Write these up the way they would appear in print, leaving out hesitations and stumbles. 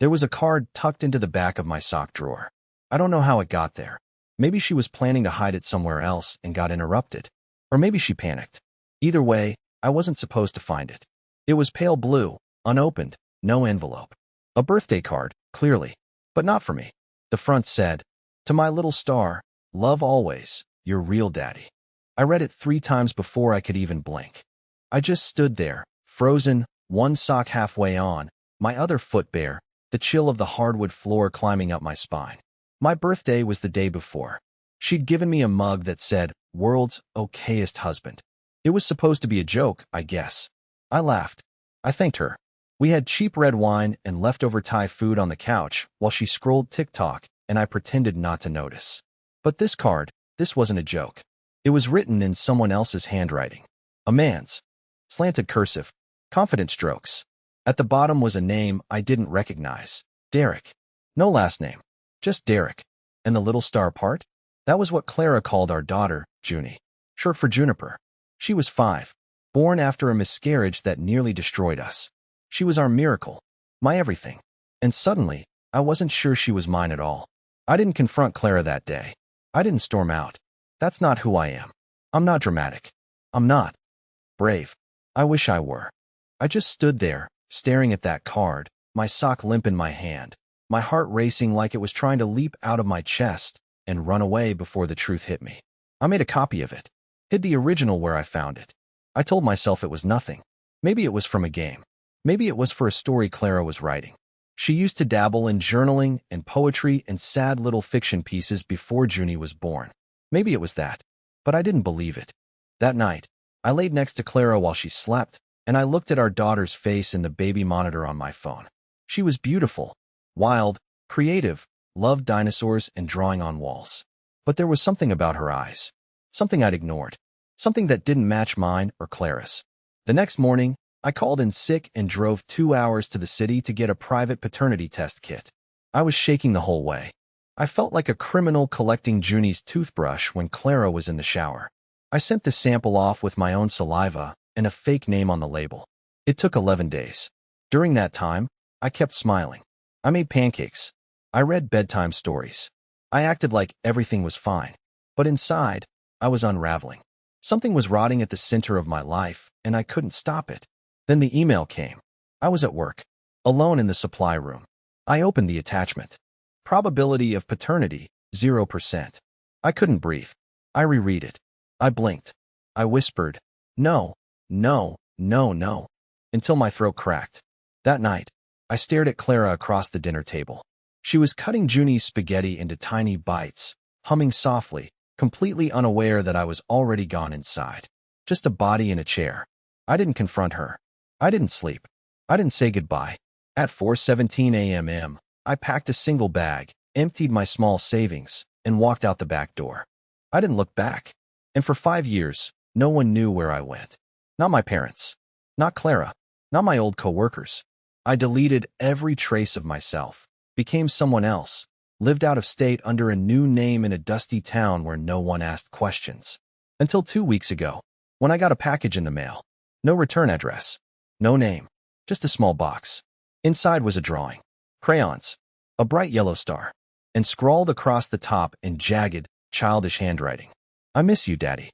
There was a card tucked into the back of my sock drawer. I don't know how it got there. Maybe she was planning to hide it somewhere else and got interrupted. Or maybe she panicked. Either way, I wasn't supposed to find it. It was pale blue, unopened, no envelope. A birthday card, clearly, but not for me. The front said, "To my little star, love always, your real daddy." I read it 3 times before I could even blink. I just stood there, frozen, one sock halfway on, my other foot bare, the chill of the hardwood floor climbing up my spine. My birthday was the day before. She'd given me a mug that said, "World's okayest husband." It was supposed to be a joke, I guess. I laughed. I thanked her. We had cheap red wine and leftover Thai food on the couch while she scrolled TikTok, and I pretended not to notice. But this card, this wasn't a joke. It was written in someone else's handwriting. A man's. Slanted cursive. Confident strokes. At the bottom was a name I didn't recognize. Derek. No last name. Just Derek. And the little star part? That was what Clara called our daughter, Junie. Short for Juniper. She was 5. Born after a miscarriage that nearly destroyed us. She was our miracle. My everything. And suddenly, I wasn't sure she was mine at all. I didn't confront Clara that day. I didn't storm out. That's not who I am. I'm not dramatic. I'm not brave. I wish I were. I just stood there, staring at that card, my sock limp in my hand, my heart racing like it was trying to leap out of my chest and run away before the truth hit me. I made a copy of it, hid the original where I found it. I told myself it was nothing. Maybe it was from a game. Maybe it was for a story Clara was writing. She used to dabble in journaling and poetry and sad little fiction pieces before Junie was born. Maybe it was that, but I didn't believe it. That night, I laid next to Clara while she slept, and I looked at our daughter's face in the baby monitor on my phone. She was beautiful, wild, creative, loved dinosaurs and drawing on walls. But there was something about her eyes. Something I'd ignored. Something that didn't match mine or Clara's. The next morning, I called in sick and drove 2 hours to the city to get a private paternity test kit. I was shaking the whole way. I felt like a criminal collecting Junie's toothbrush when Clara was in the shower. I sent the sample off with my own saliva and a fake name on the label. It took 11 days. During that time, I kept smiling. I made pancakes. I read bedtime stories. I acted like everything was fine. But inside, I was unraveling. Something was rotting at the center of my life, and I couldn't stop it. Then the email came. I was at work, alone in the supply room. I opened the attachment. Probability of paternity, 0%. I couldn't breathe. I reread it. I blinked. I whispered, "No, no, no, no," until my throat cracked. That night, I stared at Clara across the dinner table. She was cutting Junie's spaghetti into tiny bites, humming softly, completely unaware that I was already gone inside. Just a body in a chair. I didn't confront her. I didn't sleep. I didn't say goodbye. At 4:17 a.m., I packed a single bag, emptied my small savings, and walked out the back door. I didn't look back. And for 5 years, no one knew where I went. Not my parents. Not Clara. Not my old coworkers. I deleted every trace of myself, became someone else, lived out of state under a new name in a dusty town where no one asked questions. Until 2 weeks ago, when I got a package in the mail. No return address. No name. Just a small box. Inside was a drawing. Crayons. A bright yellow star. And scrawled across the top in jagged, childish handwriting. "I miss you, Daddy."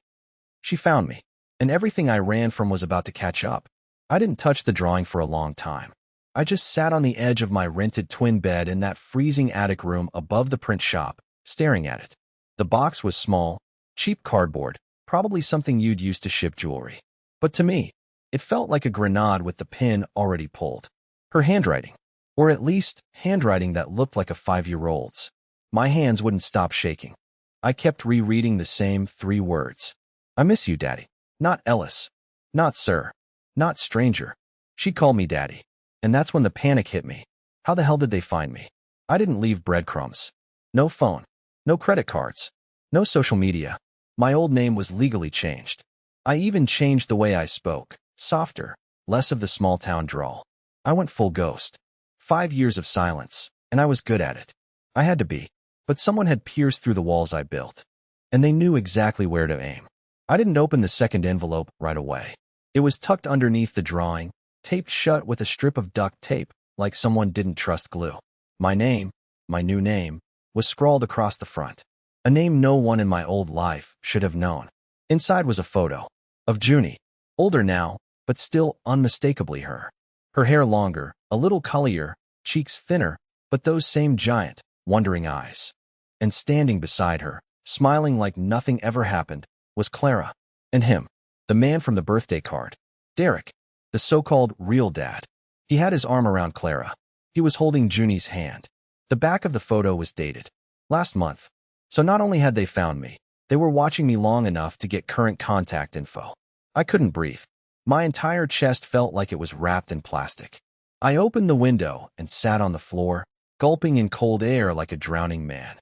She found me, and everything I ran from was about to catch up. I didn't touch the drawing for a long time. I just sat on the edge of my rented twin bed in that freezing attic room above the print shop, staring at it. The box was small, cheap cardboard, probably something you'd use to ship jewelry. But to me, it felt like a grenade with the pin already pulled. Her handwriting, or at least handwriting that looked like a 5-year-old's. My hands wouldn't stop shaking. I kept rereading the same 3 words. "I miss you, Daddy." Not Ellis. Not Sir. Not stranger. She called me Daddy. And that's when the panic hit me. How the hell did they find me? I didn't leave breadcrumbs. No phone. No credit cards. No social media. My old name was legally changed. I even changed the way I spoke. Softer. Less of the small-town drawl. I went full ghost. 5 years of silence, and I was good at it. I had to be. But someone had pierced through the walls I built. And they knew exactly where to aim. I didn't open the second envelope right away. It was tucked underneath the drawing, taped shut with a strip of duct tape, like someone didn't trust glue. My name, my new name, was scrawled across the front. A name no one in my old life should have known. Inside was a photo of Junie, older now, but still unmistakably her. Her hair longer, a little cullier, cheeks thinner, but those same giant, wondering eyes. And standing beside her, smiling like nothing ever happened, was Clara. And him, the man from the birthday card. Derek, the so-called real dad. He had his arm around Clara. He was holding Junie's hand. The back of the photo was dated last month. So not only had they found me, they were watching me long enough to get current contact info. I couldn't breathe. My entire chest felt like it was wrapped in plastic. I opened the window and sat on the floor, gulping in cold air like a drowning man.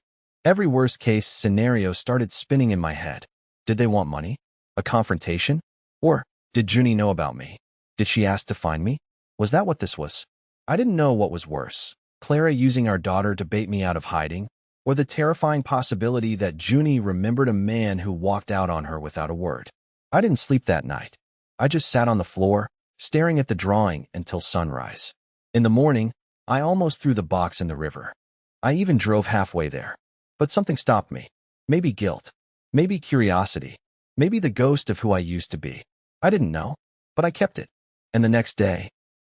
Every worst-case scenario started spinning in my head. Did they want money? A confrontation? Or did Junie know about me? Did she ask to find me? Was that what this was? I didn't know what was worse. Clara using our daughter to bait me out of hiding, or the terrifying possibility that Junie remembered a man who walked out on her without a word. I didn't sleep that night. I just sat on the floor, staring at the drawing until sunrise. In the morning, I almost threw the box in the river. I even drove halfway there. But something stopped me. Maybe guilt. Maybe curiosity. Maybe the ghost of who I used to be. I didn't know, but I kept it. And the next day,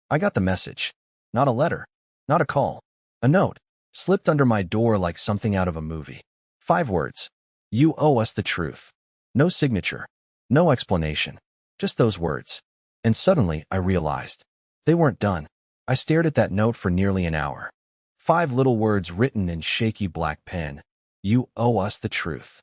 I got the message. Not a letter. Not a call. A note. Slipped under my door like something out of a movie. 5 words. You owe us the truth. No signature. No explanation. Just those words. And suddenly I realized. They weren't done. I stared at that note for nearly an hour. 5 little words written in shaky black pen. You owe us the truth.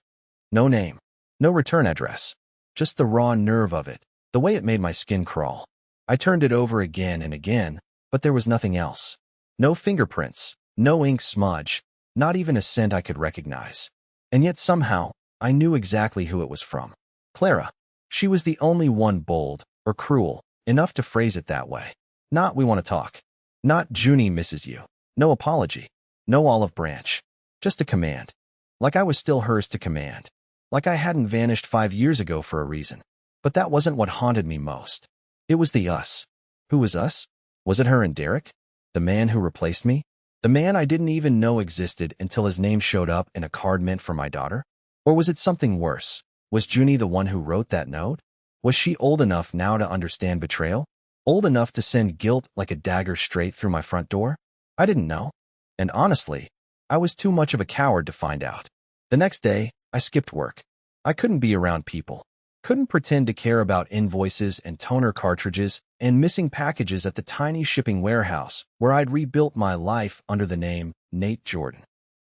No name. No return address. Just the raw nerve of it. The way it made my skin crawl. I turned it over again and again, but there was nothing else. No fingerprints. No ink smudge, not even a scent I could recognize. And yet somehow, I knew exactly who it was from. Clara. She was the only one bold, or cruel, enough to phrase it that way. Not we want to talk. Not Junie misses you. No apology. No olive branch. Just a command. Like I was still hers to command. Like I hadn't vanished 5 years ago for a reason. But that wasn't what haunted me most. It was the us. Who was us? Was it her and Derek? The man who replaced me? The man I didn't even know existed until his name showed up in a card meant for my daughter? Or was it something worse? Was Junie the one who wrote that note? Was she old enough now to understand betrayal? Old enough to send guilt like a dagger straight through my front door? I didn't know. And honestly, I was too much of a coward to find out. The next day, I skipped work. I couldn't be around people. Couldn't pretend to care about invoices and toner cartridges and missing packages at the tiny shipping warehouse where I'd rebuilt my life under the name Nate Jordan.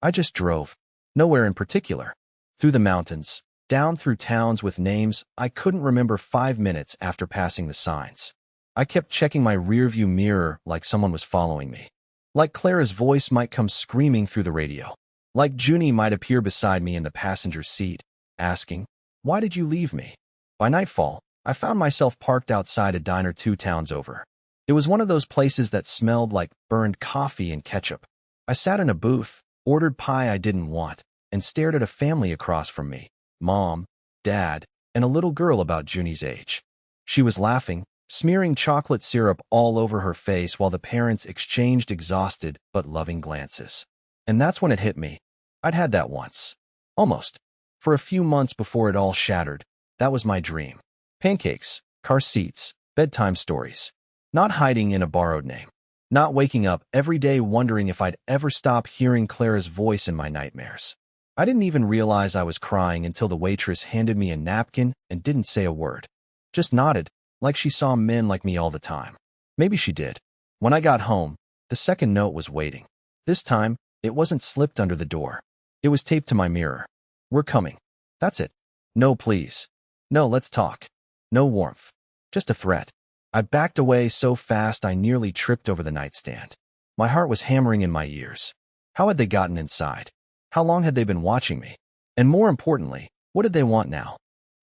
I just drove, nowhere in particular, through the mountains, down through towns with names I couldn't remember 5 minutes after passing the signs. I kept checking my rearview mirror like someone was following me. Like Clara's voice might come screaming through the radio. Like Junie might appear beside me in the passenger seat, asking, "Why did you leave me?" By nightfall, I found myself parked outside a diner 2 towns over. It was one of those places that smelled like burned coffee and ketchup. I sat in a booth, ordered pie I didn't want, and stared at a family across from me. Mom, Dad, and a little girl about Junie's age. She was laughing, smearing chocolate syrup all over her face while the parents exchanged exhausted but loving glances. And that's when it hit me. I'd had that once. Almost. For a few months before it all shattered, that was my dream. Pancakes, car seats, bedtime stories. Not hiding in a borrowed name. Not waking up every day wondering if I'd ever stop hearing Clara's voice in my nightmares. I didn't even realize I was crying until the waitress handed me a napkin and didn't say a word. Just nodded, like she saw men like me all the time. Maybe she did. When I got home, the second note was waiting. This time, it wasn't slipped under the door. It was taped to my mirror. We're coming. That's it. No, please. No, let's talk. No warmth. Just a threat. I backed away so fast I nearly tripped over the nightstand. My heart was hammering in my ears. How had they gotten inside? How long had they been watching me? And more importantly, what did they want now?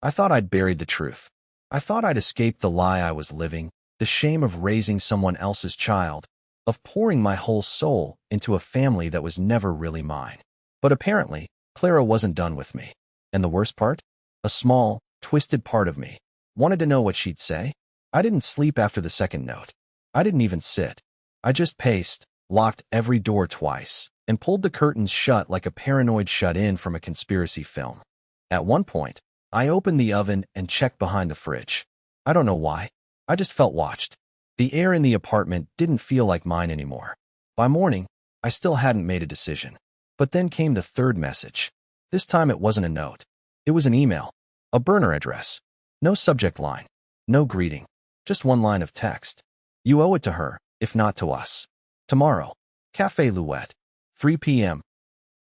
I thought I'd buried the truth. I thought I'd escaped the lie I was living, the shame of raising someone else's child, of pouring my whole soul into a family that was never really mine. But apparently, Clara wasn't done with me. And the worst part? A small, twisted part of me wanted to know what she'd say. I didn't sleep after the second note. I didn't even sit. I just paced, locked every door twice, and pulled the curtains shut like a paranoid shut-in from a conspiracy film. At one point, I opened the oven and checked behind the fridge. I don't know why. I just felt watched. The air in the apartment didn't feel like mine anymore. By morning, I still hadn't made a decision. But then came the third message. This time it wasn't a note. It was an email. A burner address. No subject line. No greeting. Just one line of text. You owe it to her, if not to us. Tomorrow. Café Louette. 3 p.m.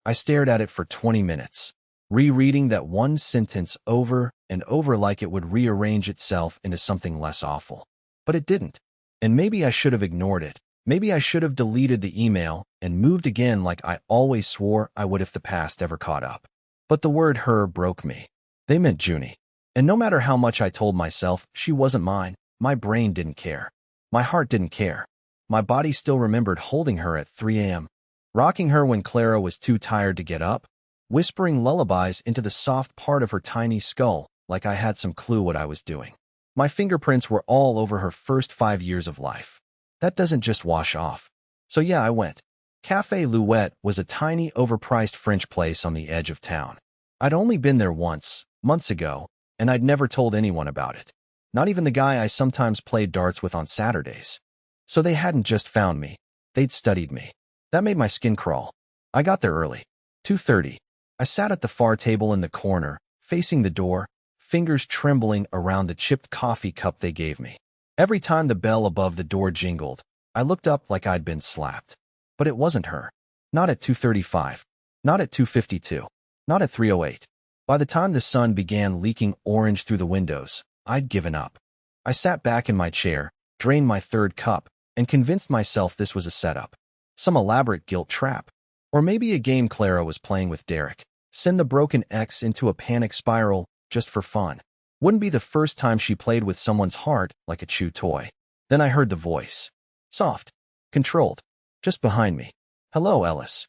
I stared at it for 20 minutes, rereading that one sentence over and over like it would rearrange itself into something less awful. But it didn't. And maybe I should have ignored it. Maybe I should have deleted the email and moved again like I always swore I would if the past ever caught up. But the word her broke me. They meant Junie. And no matter how much I told myself she wasn't mine, my brain didn't care. My heart didn't care. My body still remembered holding her at 3 a.m., rocking her when Clara was too tired to get up, whispering lullabies into the soft part of her tiny skull like I had some clue what I was doing. My fingerprints were all over her first 5 years of life. That doesn't just wash off. So yeah, I went. Café Louette was a tiny, overpriced French place on the edge of town. I'd only been there once, months ago, and I'd never told anyone about it. Not even the guy I sometimes played darts with on Saturdays. So they hadn't just found me. They'd studied me. That made my skin crawl. I got there early. 2:30. I sat at the far table in the corner, facing the door, fingers trembling around the chipped coffee cup they gave me. Every time the bell above the door jingled, I looked up like I'd been slapped. But it wasn't her. Not at 2:35. Not at 2:52. Not at 3:08. By the time the sun began leaking orange through the windows, I'd given up. I sat back in my chair, drained my third cup, and convinced myself this was a setup. Some elaborate guilt trap. Or maybe a game Clara was playing with Derek. Send the broken ex into a panic spiral just for fun. Wouldn't be the first time she played with someone's heart like a chew toy. Then I heard the voice. Soft. Controlled. Just behind me. Hello, Ellis.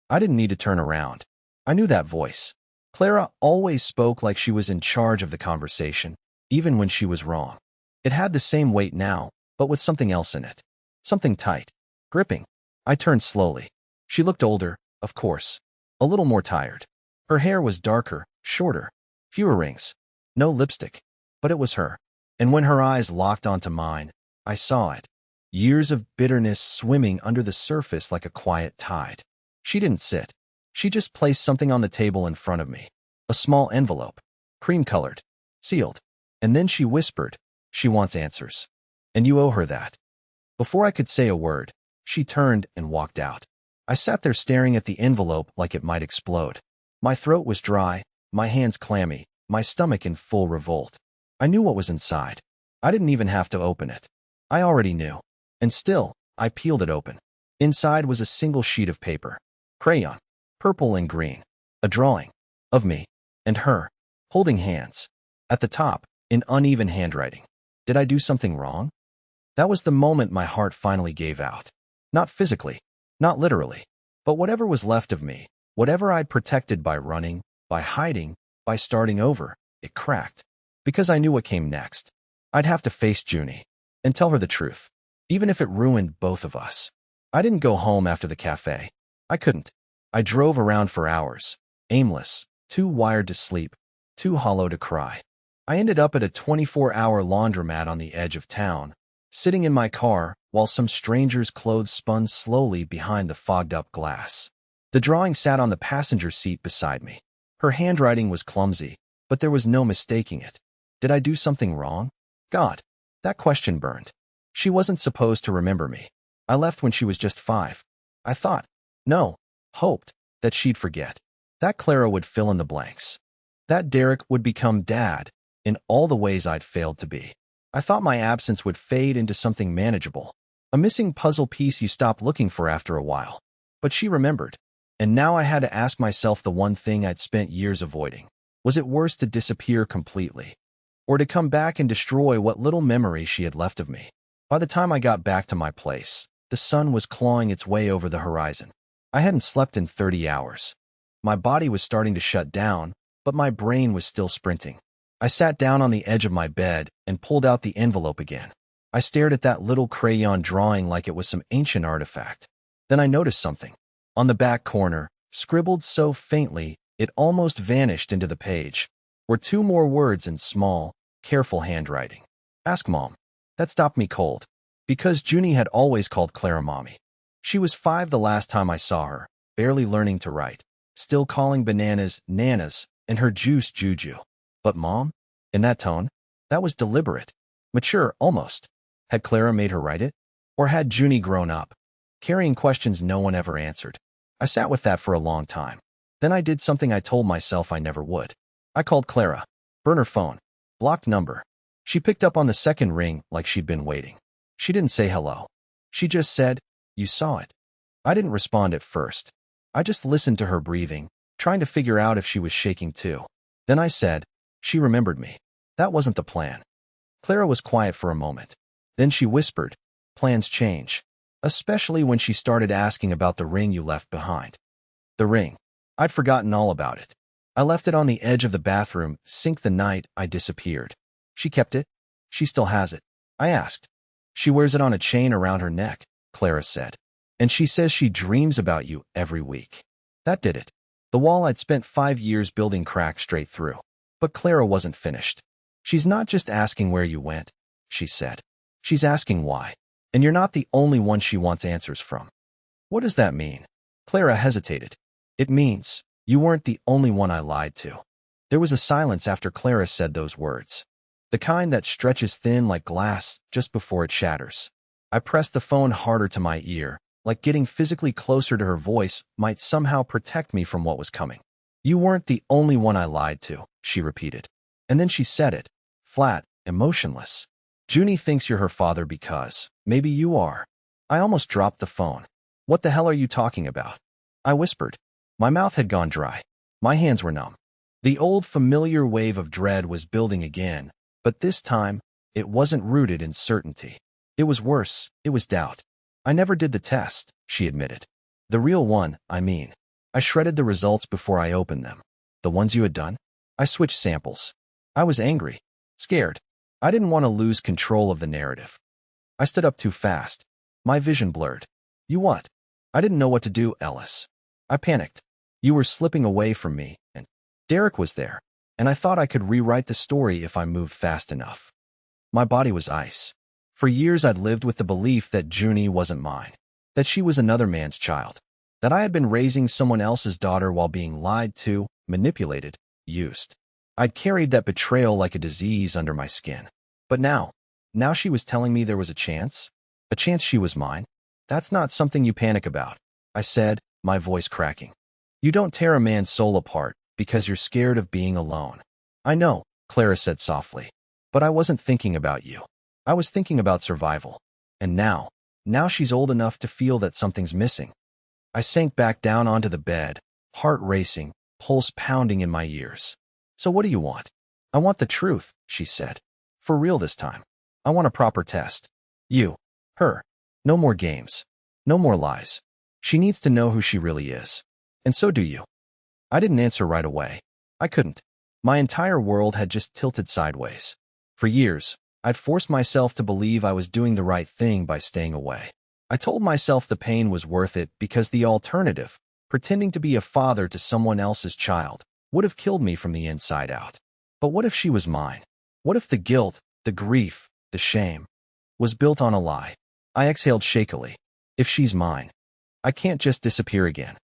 I didn't need to turn around. I knew that voice. Clara always spoke like she was in charge of the conversation, even when she was wrong. It had the same weight now, but with something else in it. Something tight. Gripping. I turned slowly. She looked older, of course. A little more tired. Her hair was darker, shorter. Fewer rings. No lipstick. But it was her. And when her eyes locked onto mine, I saw it. Years of bitterness swimming under the surface like a quiet tide. She didn't sit. She just placed something on the table in front of me. A small envelope. Cream-colored. Sealed. And then she whispered, "She wants answers. And you owe her that." Before I could say a word, she turned and walked out. I sat there staring at the envelope like it might explode. My throat was dry, my hands clammy, my stomach in full revolt. I knew what was inside. I didn't even have to open it. I already knew. And still, I peeled it open. Inside was a single sheet of paper. Crayon. Purple and green. A drawing. Of me. And her. Holding hands. At the top, in uneven handwriting. Did I do something wrong? That was the moment my heart finally gave out. Not physically. Not literally. But whatever was left of me, whatever I'd protected by running, by hiding, by starting over, it cracked. Because I knew what came next. I'd have to face Junie. And tell her the truth. Even if it ruined both of us. I didn't go home after the cafe. I couldn't. I drove around for hours. Aimless. Too wired to sleep. Too hollow to cry. I ended up at a 24-hour laundromat on the edge of town, sitting in my car while some stranger's clothes spun slowly behind the fogged-up glass. The drawing sat on the passenger seat beside me. Her handwriting was clumsy, but there was no mistaking it. Did I do something wrong? God, that question burned. She wasn't supposed to remember me. I left when she was just 5. I thought, no, hoped, that she'd forget. That Clara would fill in the blanks. That Derek would become Dad in all the ways I'd failed to be. I thought my absence would fade into something manageable. A missing puzzle piece you stop looking for after a while. But she remembered. And now I had to ask myself the one thing I'd spent years avoiding. Was it worse to disappear completely? Or to come back and destroy what little memory she had left of me? By the time I got back to my place, the sun was clawing its way over the horizon. I hadn't slept in 30 hours. My body was starting to shut down, but my brain was still sprinting. I sat down on the edge of my bed and pulled out the envelope again. I stared at that little crayon drawing like it was some ancient artifact. Then I noticed something. On the back corner, scribbled so faintly, it almost vanished into the page, were two more words in small, careful handwriting. Ask Mom. That stopped me cold. Because Junie had always called Clara Mommy. She was 5 the last time I saw her, barely learning to write, still calling bananas nanas and her juice juju. But Mom? In that tone? That was deliberate. Mature, almost. Had Clara made her write it? Or had Junie grown up, carrying questions no one ever answered? I sat with that for a long time. Then I did something I told myself I never would. I called Clara. Burner phone. Blocked number. She picked up on the second ring like she'd been waiting. She didn't say hello. She just said, "You saw it." I didn't respond at first. I just listened to her breathing, trying to figure out if she was shaking too. Then I said, "She remembered me." That wasn't the plan. Clara was quiet for a moment. Then she whispered, "Plans change. Especially when she started asking about the ring you left behind." The ring. I'd forgotten all about it. I left it on the edge of the bathroom sink the night I disappeared. She kept it? She still has it? I asked. She wears it on a chain around her neck, Clara said. And she says she dreams about you every week. That did it. The wall I'd spent 5 years building cracked straight through. But Clara wasn't finished. "She's not just asking where you went," she said. "She's asking why. And you're not the only one she wants answers from." "What does that mean?" Clara hesitated. "It means you weren't the only one I lied to." There was a silence after Clara said those words. The kind that stretches thin like glass just before it shatters. I pressed the phone harder to my ear, like getting physically closer to her voice might somehow protect me from what was coming. "You weren't the only one I lied to," she repeated. And then she said it, flat, emotionless. "Junie thinks you're her father because maybe you are." I almost dropped the phone. "What the hell are you talking about?" I whispered. My mouth had gone dry. My hands were numb. The old familiar wave of dread was building again, but this time, it wasn't rooted in certainty. It was worse, it was doubt. "I never did the test," she admitted. "The real one, I mean. I shredded the results before I opened them." "The ones you had done?" I switched samples. I was angry, scared. I didn't want to lose control of the narrative. I stood up too fast. My vision blurred. "You what?" I didn't know what to do, Ellis. I panicked. "You were slipping away from me, and Derek was there, and I thought I could rewrite the story if I moved fast enough." My body was ice. For years I'd lived with the belief that Junie wasn't mine, that she was another man's child, that I had been raising someone else's daughter while being lied to, manipulated, used. I'd carried that betrayal like a disease under my skin. But now she was telling me there was a chance she was mine. "That's not something you panic about," I said, my voice cracking. "You don't tear a man's soul apart because you're scared of being alone." "I know," Clara said softly, "but I wasn't thinking about you. I was thinking about survival. And now she's old enough to feel that something's missing." I sank back down onto the bed, heart racing, pulse pounding in my ears. "So what do you want?" "I want the truth," she said. "For real this time. I want a proper test. You, her. No more games. No more lies. She needs to know who she really is. And so do you." I didn't answer right away. I couldn't. My entire world had just tilted sideways. For years, I'd forced myself to believe I was doing the right thing by staying away. I told myself the pain was worth it because the alternative, pretending to be a father to someone else's child, would have killed me from the inside out. But what if she was mine? What if the guilt, the grief, the shame, was built on a lie? I exhaled shakily. "If she's mine, I can't just disappear again."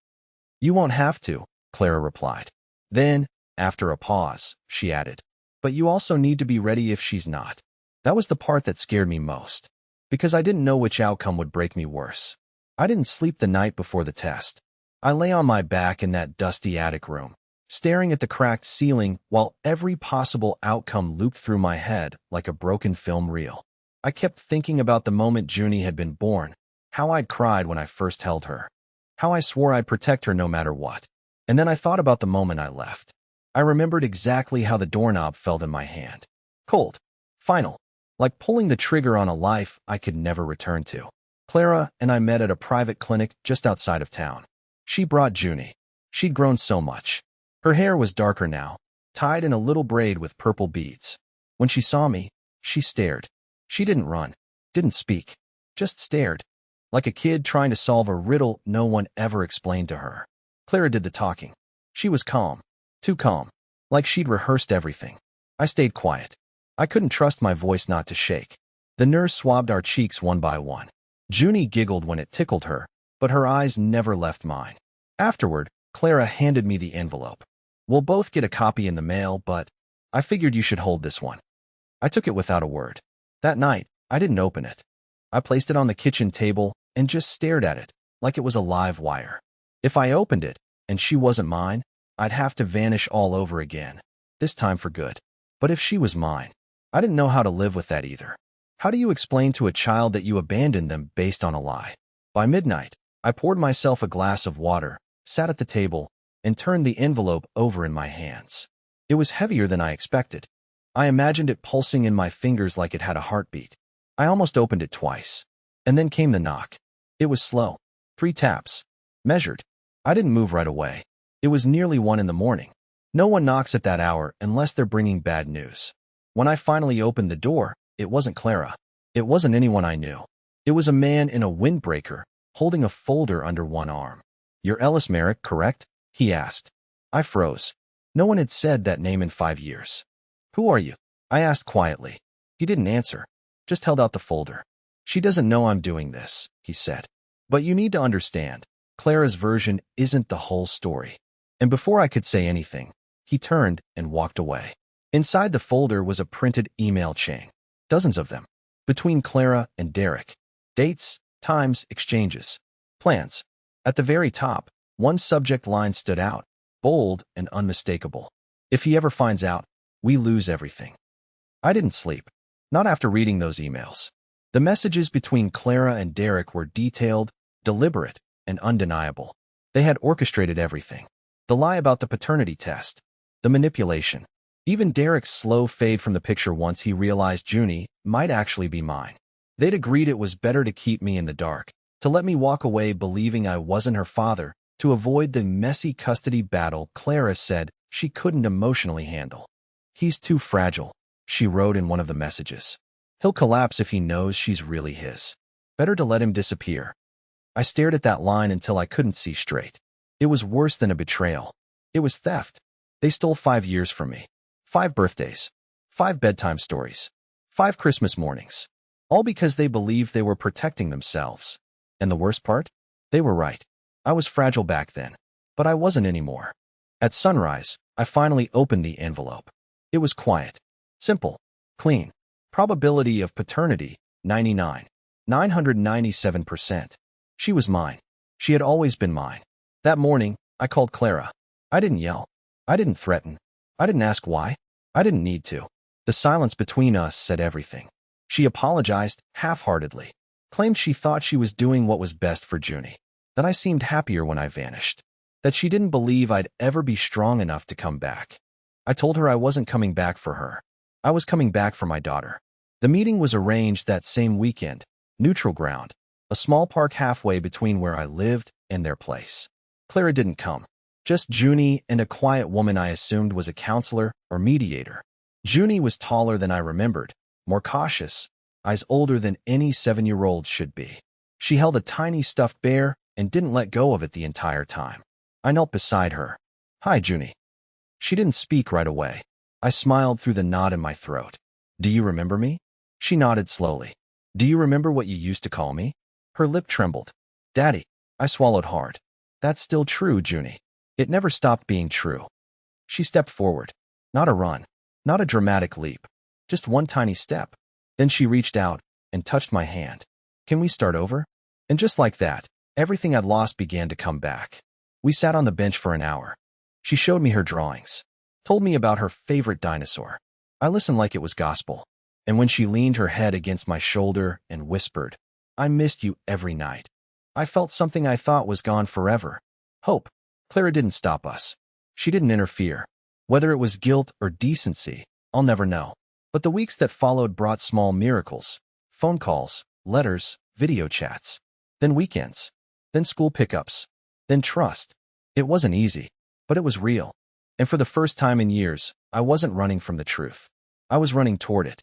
"You won't have to," Clara replied. Then, after a pause, she added, "But you also need to be ready if she's not." That was the part that scared me most, because I didn't know which outcome would break me worse. I didn't sleep the night before the test. I lay on my back in that dusty attic room, staring at the cracked ceiling while every possible outcome looped through my head like a broken film reel. I kept thinking about the moment Junie had been born, how I'd cried when I first held her, how I swore I'd protect her no matter what. And then I thought about the moment I left. I remembered exactly how the doorknob felt in my hand. Cold. Final. Like pulling the trigger on a life I could never return to. Clara and I met at a private clinic just outside of town. She brought Junie. She'd grown so much. Her hair was darker now, tied in a little braid with purple beads. When she saw me, she stared. She didn't run. Didn't speak. Just stared. Like a kid trying to solve a riddle no one ever explained to her. Clara did the talking. She was calm. Too calm. Like she'd rehearsed everything. I stayed quiet. I couldn't trust my voice not to shake. The nurse swabbed our cheeks one by one. Junie giggled when it tickled her, but her eyes never left mine. Afterward, Clara handed me the envelope. We'll both get a copy in the mail, but I figured you should hold this one. I took it without a word. That night, I didn't open it. I placed it on the kitchen table and just stared at it, like it was a live wire. If I opened it, and she wasn't mine, I'd have to vanish all over again, this time for good. But if she was mine, I didn't know how to live with that either. How do you explain to a child that you abandoned them based on a lie? By midnight, I poured myself a glass of water, sat at the table, and turned the envelope over in my hands. It was heavier than I expected. I imagined it pulsing in my fingers like it had a heartbeat. I almost opened it twice. And then came the knock. It was slow. 3 taps. Measured. I didn't move right away. It was nearly 1 in the morning. No one knocks at that hour unless they're bringing bad news. When I finally opened the door, it wasn't Clara. It wasn't anyone I knew. It was a man in a windbreaker, holding a folder under one arm. "You're Ellis Merrick, correct?" he asked. I froze. No one had said that name in 5 years. "Who are you?" I asked quietly. He didn't answer, just held out the folder. "She doesn't know I'm doing this," he said. "But you need to understand, Clara's version isn't the whole story." And before I could say anything, he turned and walked away. Inside the folder was a printed email chain. Dozens of them. Between Clara and Derek. Dates, times, exchanges, plans. At the very top, one subject line stood out, bold and unmistakable. "If he ever finds out, we lose everything." I didn't sleep. Not after reading those emails. The messages between Clara and Derek were detailed, deliberate, and undeniable. They had orchestrated everything. The lie about the paternity test. The manipulation. Even Derek's slow fade from the picture once he realized Junie might actually be mine. They'd agreed it was better to keep me in the dark, to let me walk away believing I wasn't her father, to avoid the messy custody battle Clara said she couldn't emotionally handle. "He's too fragile," she wrote in one of the messages. "He'll collapse if he knows she's really his. Better to let him disappear." I stared at that line until I couldn't see straight. It was worse than a betrayal. It was theft. They stole 5 years from me. 5 birthdays. 5 bedtime stories. 5 Christmas mornings. All because they believed they were protecting themselves. And the worst part? They were right. I was fragile back then. But I wasn't anymore. At sunrise, I finally opened the envelope. It was quiet. Simple. Clean. Probability of paternity, 99. 997%. She was mine. She had always been mine. That morning, I called Clara. I didn't yell. I didn't threaten. I didn't ask why. I didn't need to. The silence between us said everything. She apologized half-heartedly. Claimed she thought she was doing what was best for Junie. That I seemed happier when I vanished. That she didn't believe I'd ever be strong enough to come back. I told her I wasn't coming back for her. I was coming back for my daughter. The meeting was arranged that same weekend. Neutral ground. A small park halfway between where I lived and their place. Clara didn't come. Just Junie and a quiet woman I assumed was a counselor or mediator. Junie was taller than I remembered, more cautious, eyes older than any 7-year-old should be. She held a tiny stuffed bear and didn't let go of it the entire time. I knelt beside her. "Hi, Junie." She didn't speak right away. I smiled through the knot in my throat. "Do you remember me?" She nodded slowly. "Do you remember what you used to call me?" Her lip trembled. "Daddy." I swallowed hard. "That's still true, Junie. It never stopped being true." She stepped forward. Not a run. Not a dramatic leap. Just one tiny step. Then she reached out and touched my hand. "Can we start over?" And just like that, everything I'd lost began to come back. We sat on the bench for an hour. She showed me her drawings. Told me about her favorite dinosaur. I listened like it was gospel. And when she leaned her head against my shoulder and whispered, "I missed you every night," I felt something I thought was gone forever. Hope. Clara didn't stop us. She didn't interfere. Whether it was guilt or decency, I'll never know. But the weeks that followed brought small miracles. Phone calls, letters, video chats. Then weekends. Then school pickups. Then trust. It wasn't easy, but it was real. And for the first time in years, I wasn't running from the truth. I was running toward it.